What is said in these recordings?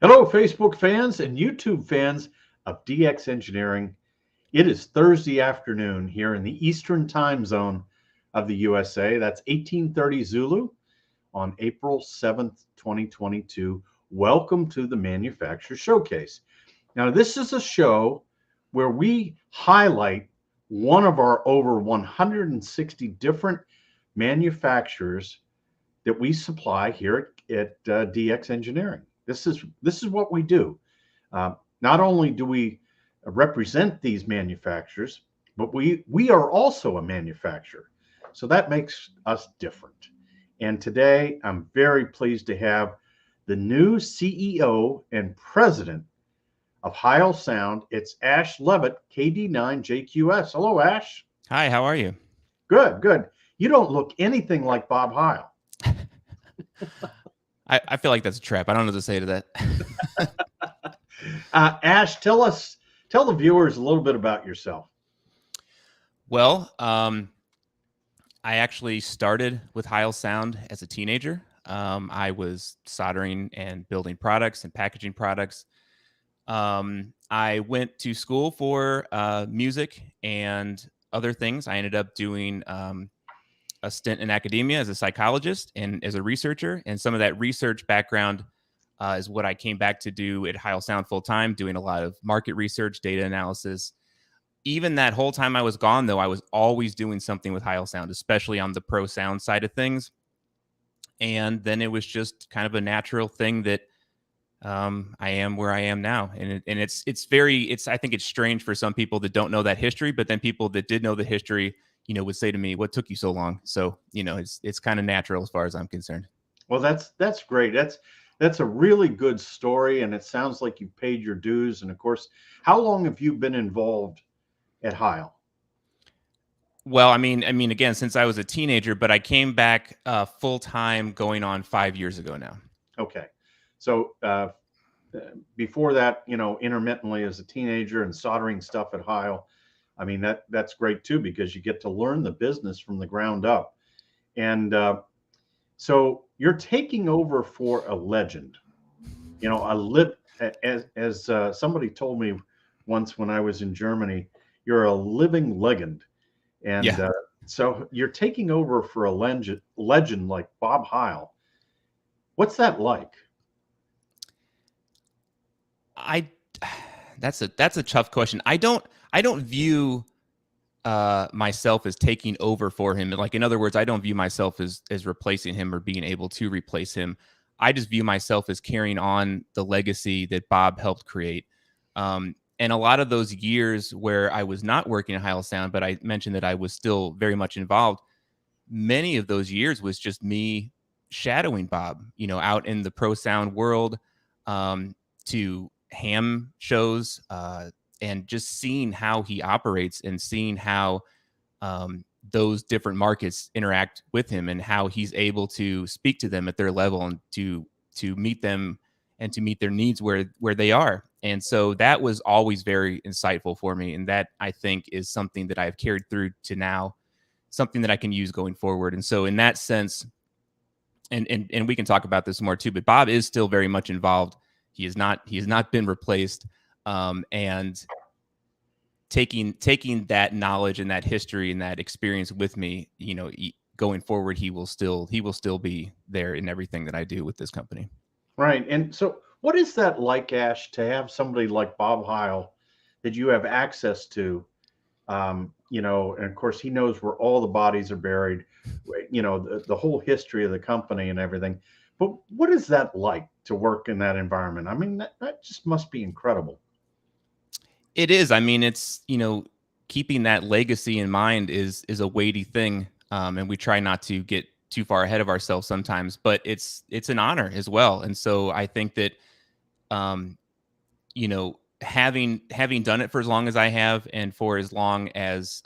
Hello, Facebook fans and YouTube fans of DX Engineering. It is Thursday afternoon here in the Eastern time zone of the USA. That's 1830 Zulu on April 7th, 2022. Welcome to the Manufacturer Showcase. Now, this is a show where we highlight one of our over 160 different manufacturers that we supply here at DX Engineering. This is what we do. Not only do we represent these manufacturers, but we are also a manufacturer. So that makes us different. And today I'm very pleased to have the new CEO and president of Heil Sound. It's Ash Levitt, KD9JQS. Hello, Ash. Hi, how are you? Good, good. You don't look anything like Bob Heil. I feel like that's a trap. I don't know what to say to that. Ash, tell the viewers a little bit about yourself. Well, I actually started with Heil Sound as a teenager. I was soldering and building products and packaging products. I went to school for music and other things. I ended up doing a stint in academia as a psychologist and as a researcher. And some of that research background is what I came back to do at Heil Sound full time, doing a lot of market research, data analysis. Even that whole time I was gone, though, I was always doing something with Heil Sound, especially on the pro sound side of things. And then it was just kind of a natural thing that I am where I am now. And I think it's strange for some people that don't know that history, but then people that did know the history, would say to me, what took you so long? So, it's kind of natural as far as I'm concerned. Well, that's great. That's a really good story. And it sounds like you paid your dues. And of course, how long have you been involved at Heil? Well, I mean, again, since I was a teenager, but I came back full time going on 5 years ago now. Okay. So before that, intermittently as a teenager and soldering stuff at Heil, I mean, that's great too, because you get to learn the business from the ground up. And so you're taking over for a legend. As somebody told me once when I was in Germany, you're a living legend. And Yeah. So you're taking over for a legend like Bob Heil. What's that like? That's a tough question. I don't view myself as taking over for him. Like, in other words, I don't view myself as replacing him or being able to replace him. I just view myself as carrying on the legacy that Bob helped create. And a lot of those years where I was not working at Heil Sound, but I mentioned that I was still very much involved, many of those years was just me shadowing Bob, out in the pro sound world, to ham shows, and just seeing how he operates and seeing how those different markets interact with him and how he's able to speak to them at their level and to meet them and to meet their needs where they are. And so that was always very insightful for me. And that, I think, is something that I've carried through to now, something that I can use going forward. And so in that sense, and we can talk about this more too, but Bob is still very much involved. He has not been replaced. And taking that knowledge and that history and that experience with me, going forward, he will still be there in everything that I do with this company. Right. And so what is that like, Ash, to have somebody like Bob Heil that you have access to, and of course he knows where all the bodies are buried, the whole history of the company and everything. But what is that like to work in that environment? I mean, that just must be incredible. It is. I mean, it's, keeping that legacy in mind is a weighty thing. And we try not to get too far ahead of ourselves sometimes, but it's an honor as well. And so I think that, having done it for as long as I have, and for as long as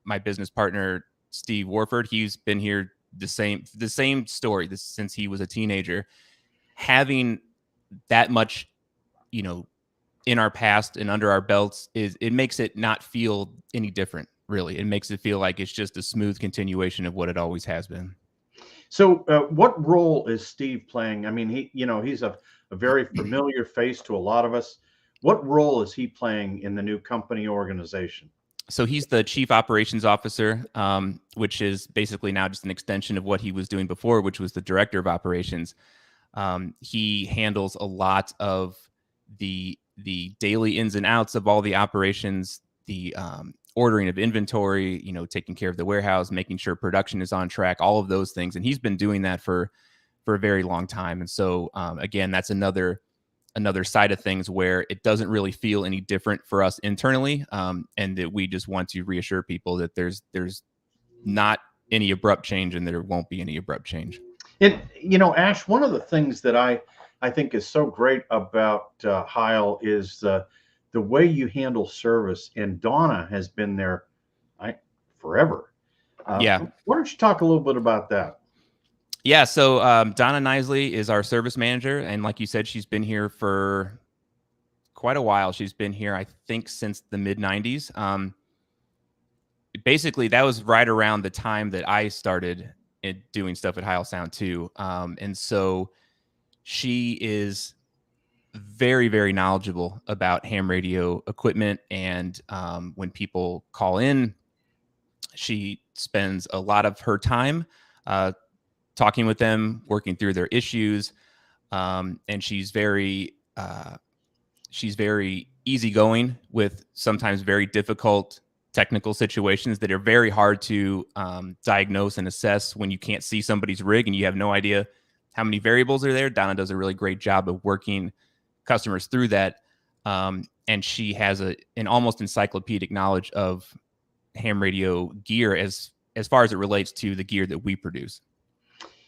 my business partner, Steve Warford, he's been here the same story since he was a teenager, having that much, in our past and under our belts, it makes it not feel any different. Really, it makes it feel like it's just a smooth continuation of what it always has been. So, what role is Steve playing? I mean, he's a very familiar face to a lot of us. What role is he playing in the new company organization? So he's the chief operations officer, which is basically now just an extension of what he was doing before, which was the director of operations. He handles a lot of the daily ins and outs of all the operations, the ordering of inventory, taking care of the warehouse, making sure production is on track, all of those things. And he's been doing that for a very long time. And so again, that's another side of things where it doesn't really feel any different for us internally, and that we just want to reassure people that there's not any abrupt change and there won't be any abrupt change. And Ash, one of the things that I think is so great about Heil is the way you handle service. And Donna has been there forever. Yeah. Why don't you talk a little bit about that? Yeah. So Donna Nisley is our service manager, and like you said, she's been here for quite a while. She's been here, I think, since the mid '90s. Basically, that was right around the time that I started doing stuff at Heil Sound too. And so she is very, very knowledgeable about ham radio equipment. And when people call in, she spends a lot of her time talking with them, working through their issues. And she's very easygoing with sometimes very difficult technical situations that are very hard to diagnose and assess when you can't see somebody's rig and you have no idea how many variables are there. Donna does a really great job of working customers through that. And she has an almost encyclopedic knowledge of ham radio gear as far as it relates to the gear that we produce.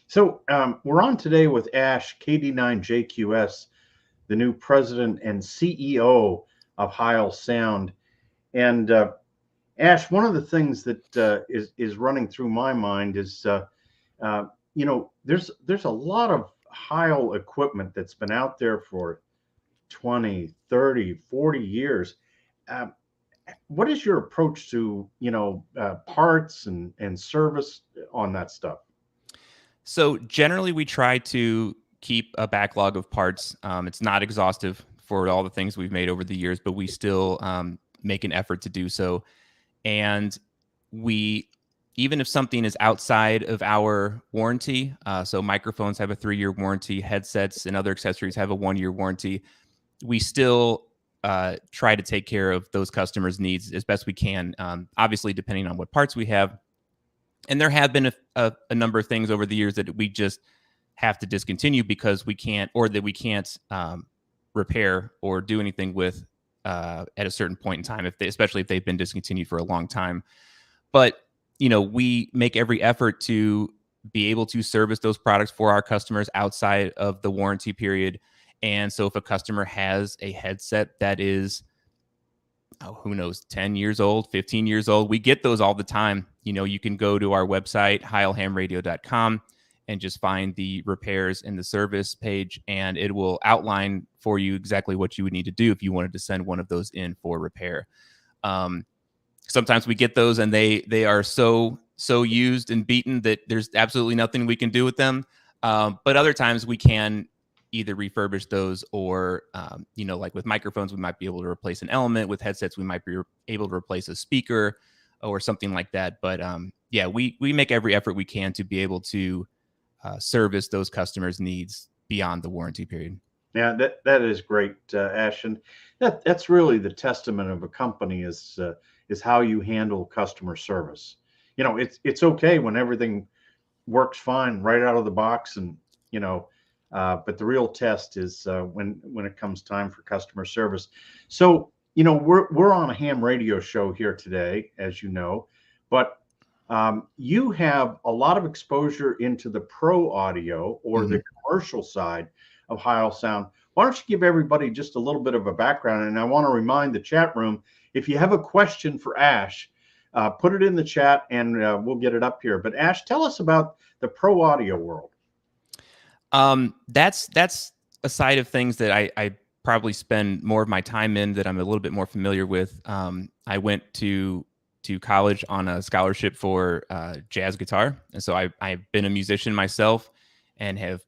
So we're on today with Ash, KD9JQS, the new president and CEO of Heil Sound. And Ash, one of the things that is running through my mind is, there's a lot of Heil equipment that's been out there for 20, 30, 40 years. What is your approach to, parts and service on that stuff? So generally, we try to keep a backlog of parts. It's not exhaustive for all the things we've made over the years, but we still make an effort to do so. And even if something is outside of our warranty, so microphones have a 3-year warranty, headsets and other accessories have a 1-year warranty, we still try to take care of those customers' needs as best we can, obviously depending on what parts we have. And there have been a number of things over the years that we just have to discontinue because we can't repair or do anything with at a certain point in time, especially if they've been discontinued for a long time. But we make every effort to be able to service those products for our customers outside of the warranty period. And so if a customer has a headset that is, who knows, 10 years old, 15 years old, we get those all the time. You can go to our website, heilhamradio.com, and just find the repairs in the service page, and it will outline for you exactly what you would need to do if you wanted to send one of those in for repair. Sometimes we get those and they are so used and beaten that there's absolutely nothing we can do with them. But other times we can either refurbish those or, like with microphones, we might be able to replace an element. With headsets, we might be able to replace a speaker or something like that. But we make every effort we can to be able to service those customers' needs beyond the warranty period. Yeah, that is great, Ash, and that's really the testament of a company is how you handle customer service. It's okay when everything works fine right out of the box, and but the real test is when it comes time for customer service. So we're on a ham radio show here today, as you know, but you have a lot of exposure into the pro audio or the commercial side of Heil Sound. Why don't you give everybody just a little bit of a background? And I want to remind the chat room, if you have a question for Ash, put it in the chat and we'll get it up here. But Ash, tell us about the pro audio world. That's a side of things that I probably spend more of my time in, that I'm a little bit more familiar with. I went to to college on a scholarship for jazz guitar. And so I've been a musician myself and have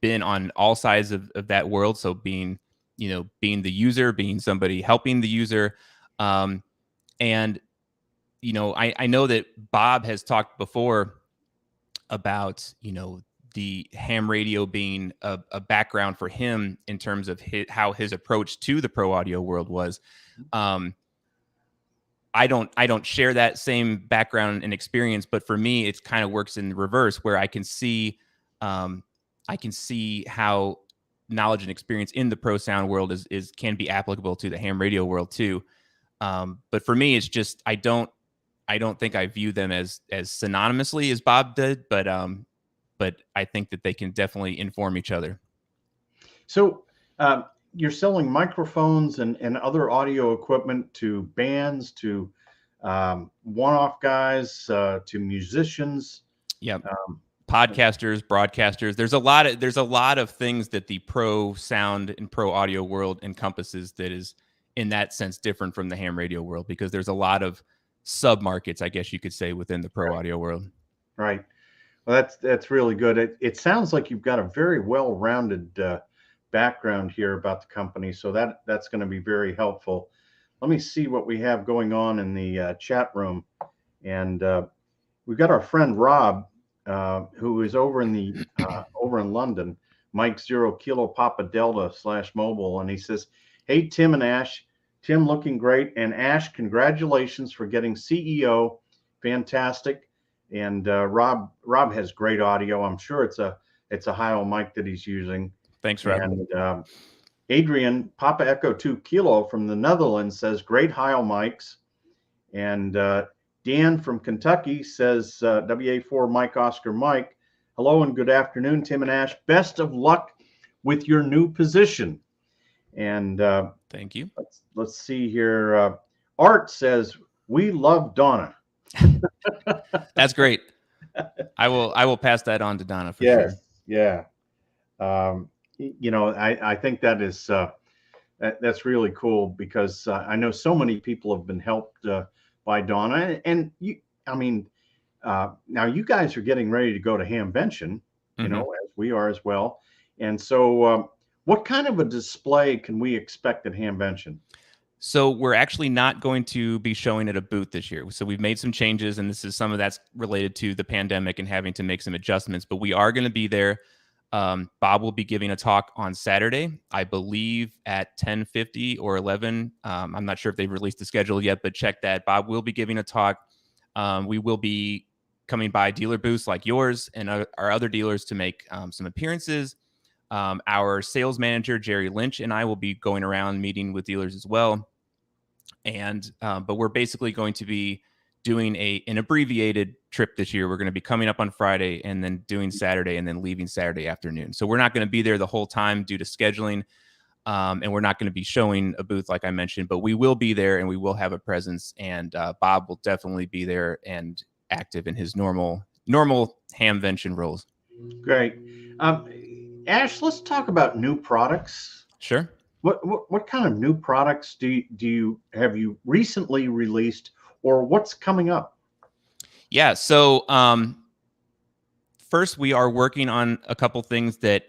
been on all sides of that world. So being the user, being somebody helping the user. And, I know that Bob has talked before about, the ham radio being a background for him in terms of how his approach to the pro audio world was. I don't share that same background and experience, but for me, it kind of works in the reverse, where I can see how knowledge and experience in the pro sound world can be applicable to the ham radio world too. But for me, it's just I don't think I view them as synonymously as Bob did, but I think that they can definitely inform each other. So you're selling microphones and other audio equipment to bands, to one-off guys, to musicians. Yep. Podcasters, broadcasters. There's a lot of things that the pro sound and pro audio world encompasses that is in that sense different from the ham radio world, because there's a lot of sub markets, I guess you could say, within the pro audio world. Right. Well, that's really good. It sounds like you've got a very well-rounded background here about the company, so that's going to be very helpful. Let me see what we have going on in the chat room, and we've got our friend Rob, who is over in London, Mike 0 Kilo Papa Delta /mobile, and he says, "Hey Tim and Ash, Tim looking great, and Ash, congratulations for getting CEO, fantastic." And Rob has great audio. I'm sure it's a Heil mic that he's using. Thanks, Rob. And Adrian, Papa Echo 2 Kilo from the Netherlands, says great Heil mics. And Dan from Kentucky says WA4 Mike Oscar Mike, hello and good afternoon, Tim and Ash. Best of luck with your new position. And thank you. Let's see here. Art says we love Donna. That's great. I will pass that on to Donna for sure. Yeah. I think that is that's really cool, because I know so many people have been helped by Donna, and now you guys are getting ready to go to Hamvention, as we are as well. And so what kind of a display can we expect at Hamvention? So we're actually not going to be showing at a booth this year. So we've made some changes, and this is some of that's related to the pandemic and having to make some adjustments, but we are going to be there. Bob will be giving a talk on Saturday, I believe at 10:50 or 11. I'm not sure if they've released the schedule yet, but check that. Bob will be giving a talk. We will be coming by dealer booths like yours and our other dealers to make some appearances. Our sales manager, Jerry Lynch, and I will be going around meeting with dealers as well. And but we're basically going to be doing an abbreviated trip this year. We're going to be coming up on Friday and then doing Saturday and then leaving Saturday afternoon. So we're not going to be there the whole time due to scheduling. And we're not going to be showing a booth like I mentioned, but we will be there and we will have a presence. And Bob will definitely be there and active in his normal Hamvention roles. Great. Ash, let's talk about new products. Sure. What kind of new products have you recently released, or what's coming up? Yeah. So first, we are working on a couple things that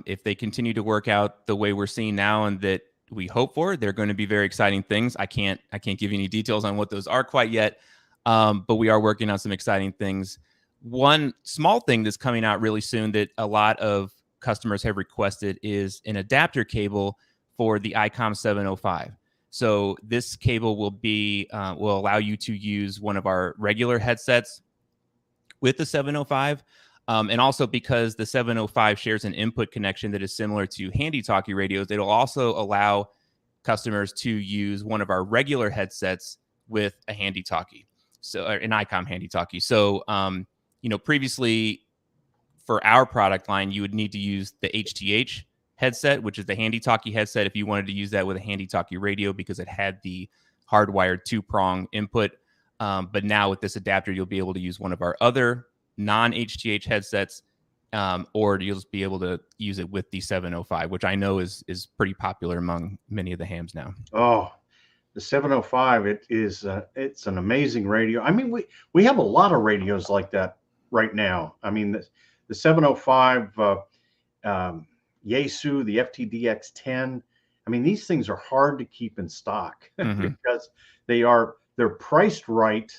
if they continue to work out the way we're seeing now and that we hope for, they're going to be very exciting things. I can't give you any details on what those are quite yet, but we are working on some exciting things. One small thing that's coming out really soon that a lot of customers have requested is an adapter cable for the ICOM 705. So this cable will allow you to use one of our regular headsets with the 705. And also because the 705 shares an input connection that is similar to handy-talkie radios, it'll also allow customers to use one of our regular headsets with a handy-talkie, so an ICOM handy-talkie. So, previously for our product line, you would need to use the HTH headset, which is the handy-talkie headset, if you wanted to use that with a handy-talkie radio because it had the hardwired 2-prong input. But now with this adapter, you'll be able to use one of our other non-HTH headsets, or you'll just be able to use it with the 705, which I know is pretty popular among many of the hams now. Oh, the 705, it's an amazing radio. I mean, we have a lot of radios like that right now. I mean, the 705 Yaesu, the FTDX10. I mean, these things are hard to keep in stock because they're priced right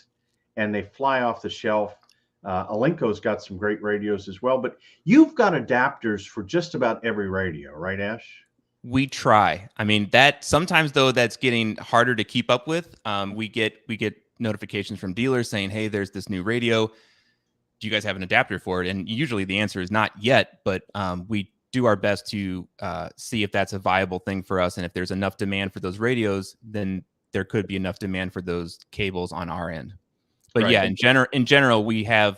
and they fly off the shelf. Alinco's got some great radios as well, but you've got adapters for just about every radio, right, Ash? We try. I mean, that sometimes though that's getting harder to keep up with. We get notifications from dealers saying, "Hey, there's this new radio. Do you guys have an adapter for it?" And usually the answer is not yet, but we do our best to see if that's a viable thing for us, and if there's enough demand for those radios, then there could be enough demand for those cables on our end. But Right. yeah, in general, we have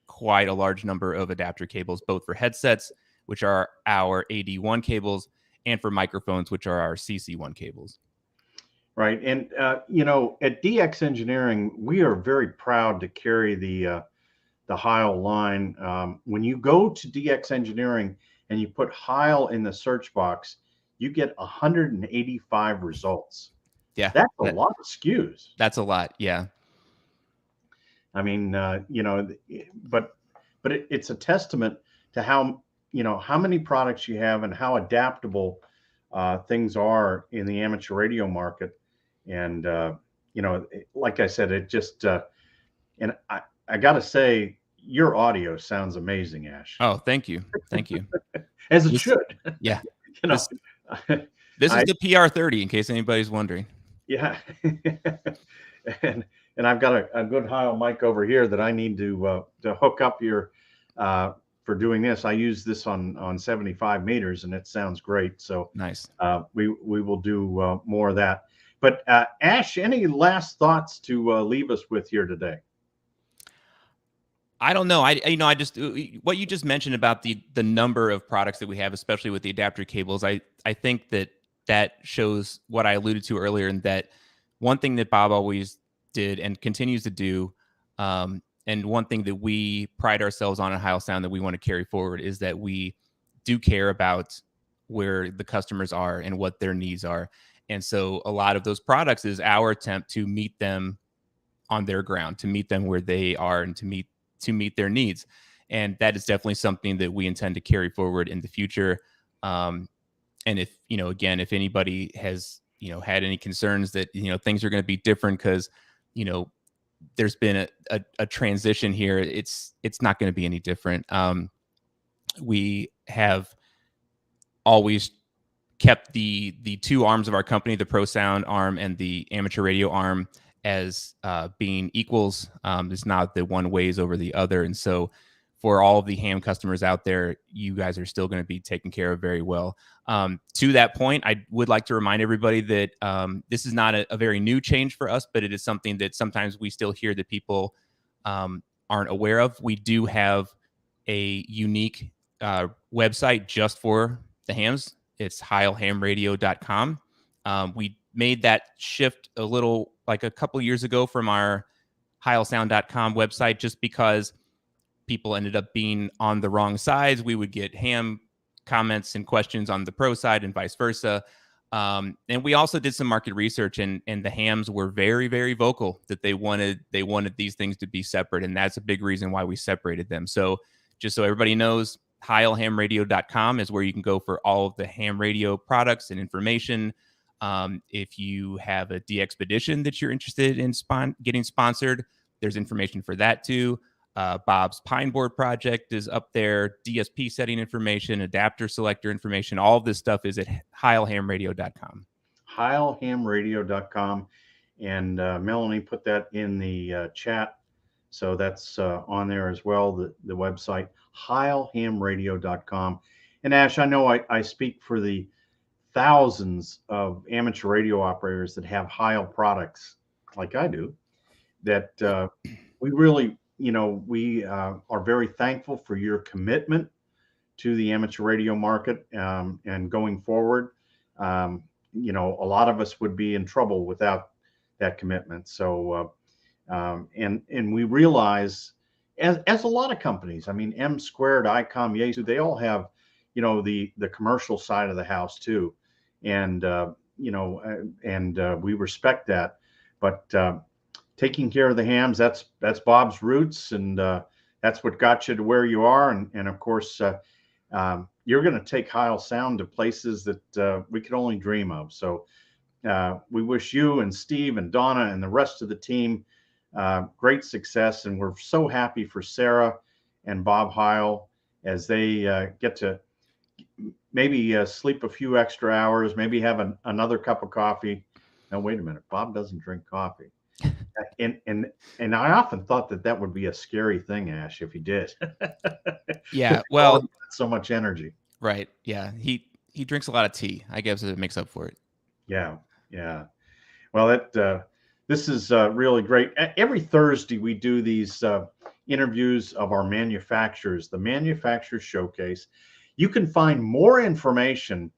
quite a large number of adapter cables, both for headsets, which are our AD1 cables, and for microphones, which are our CC1 cables. Right. And, at DX Engineering, we are very proud to carry the Heil line. When you go to DX Engineering and you put Heil in the search box, you get 185 results. Yeah. That's a lot of SKUs. That's a lot. Yeah. I mean, but it's a testament to how many products you have and how adaptable things are in the amateur radio market. And, like I said, it just, and I got to say, your audio sounds amazing, Ash. Oh, thank you. Thank you. As it should. Yeah. This is the PR30, in case anybody's wondering. Yeah. and I've got a good Heil mic over here that I need to hook up here for doing this. I use this on 75 meters, and it sounds great. So nice. We will do more of that. But Ash, any last thoughts to leave us with here today? I don't know. I just what you just mentioned about the number of products that we have, especially with the adapter cables. I think that shows what I alluded to earlier, and that one thing that Bob always did and continues to do, and one thing that we pride ourselves on at Heil Sound that we want to carry forward, is that we do care about where the customers are and what their needs are. And so a lot of those products is our attempt to meet them on their ground, to meet them where they are, and to meet their needs. And that is definitely something that we intend to carry forward in the future. And if, again, if anybody has, had any concerns that, things are going to be different because, there's been a transition here, it's not going to be any different. We have always kept the two arms of our company, the Pro Sound arm and the amateur radio arm, as being equals. It's not that one weighs over the other. And so for all of the ham customers out there, you guys are still going to be taken care of very well. To that point, I would like to remind everybody that this is not a very new change for us, but it is something that sometimes we still hear that people aren't aware of. We do have a unique website just for the hams. It's heilhamradio.com. We made that shift a couple years ago from our heilsound.com website, just because people ended up being on the wrong sides. We would get ham comments and questions on the pro side and vice versa. And we also did some market research, and the hams were very, very vocal that they wanted these things to be separate. And that's a big reason why we separated them. So just so everybody knows, heilhamradio.com is where you can go for all of the ham radio products and information. If you have a DXpedition that you're interested in getting sponsored, there's information for that too. Bob's Pine Board project is up there. DSP setting information, adapter selector information. All of this stuff is at heilhamradio.com. heilhamradio.com. And Melanie put that in the chat. So that's on there as well, the website, heilhamradio.com. And Ash, I know I speak for the thousands of amateur radio operators that have Heil products like I do, that we really, we are very thankful for your commitment to the amateur radio market, and going forward. A lot of us would be in trouble without that commitment. So, and we realize, as a lot of companies, I mean, M Squared, ICOM, Yaesu, they all have, the commercial side of the house too. And, and we respect that. But taking care of the hams, that's Bob's roots, and that's what got you to where you are. And of course, you're going to take Heil Sound to places that we could only dream of. So we wish you and Steve and Donna and the rest of the team great success. And we're so happy for Sarah and Bob Heil as they get to maybe sleep a few extra hours, maybe have another cup of coffee. Now, wait a minute. Bob doesn't drink coffee. And I often thought that would be a scary thing, Ash, if he did. Yeah, well, so much energy. Right. Yeah, he drinks a lot of tea. I guess it makes up for it. Yeah. Well, this is really great. Every Thursday we do these interviews of our manufacturers, the Manufacturer Showcase. You can find more information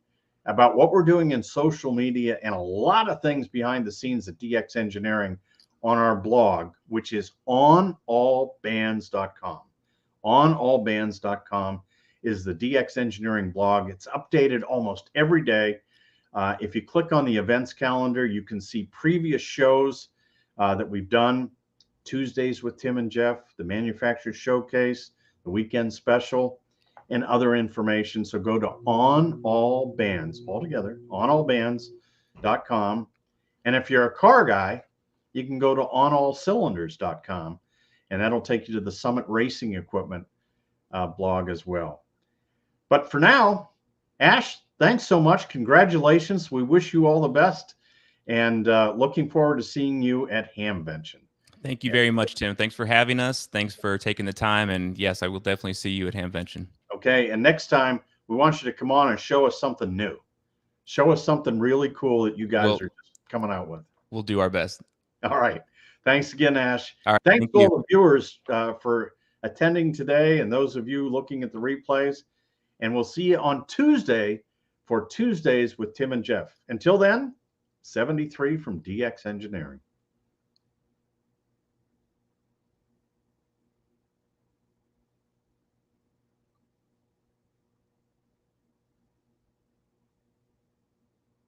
about what we're doing in social media and a lot of things behind the scenes at DX Engineering on our blog, which is onallbands.com. Onallbands.com is the DX Engineering blog. It's updated almost every day. If you click on the events calendar, you can see previous shows that we've done. Tuesdays with Tim and Jeff, the Manufacturer Showcase, the Weekend Special, and other information. So go to On All Bands, all together, onallbands.com. And if you're a car guy, you can go to onallcylinders.com, and that'll take you to the Summit Racing Equipment blog as well. But for now, Ash, thanks so much. Congratulations. We wish you all the best, and looking forward to seeing you at Hamvention. Thank you very much, Tim. Thanks for having us. Thanks for taking the time. And yes, I will definitely see you at Hamvention. Okay. And next time, we want you to come on and show us something new. Show us something really cool that you guys are just coming out with. We'll do our best. All right. Thanks again, Ash. All right, Thanks to all the viewers for attending today, and those of you looking at the replays. And we'll see you on Tuesday for Tuesdays with Tim and Jeff. Until then, 73 from DX Engineering.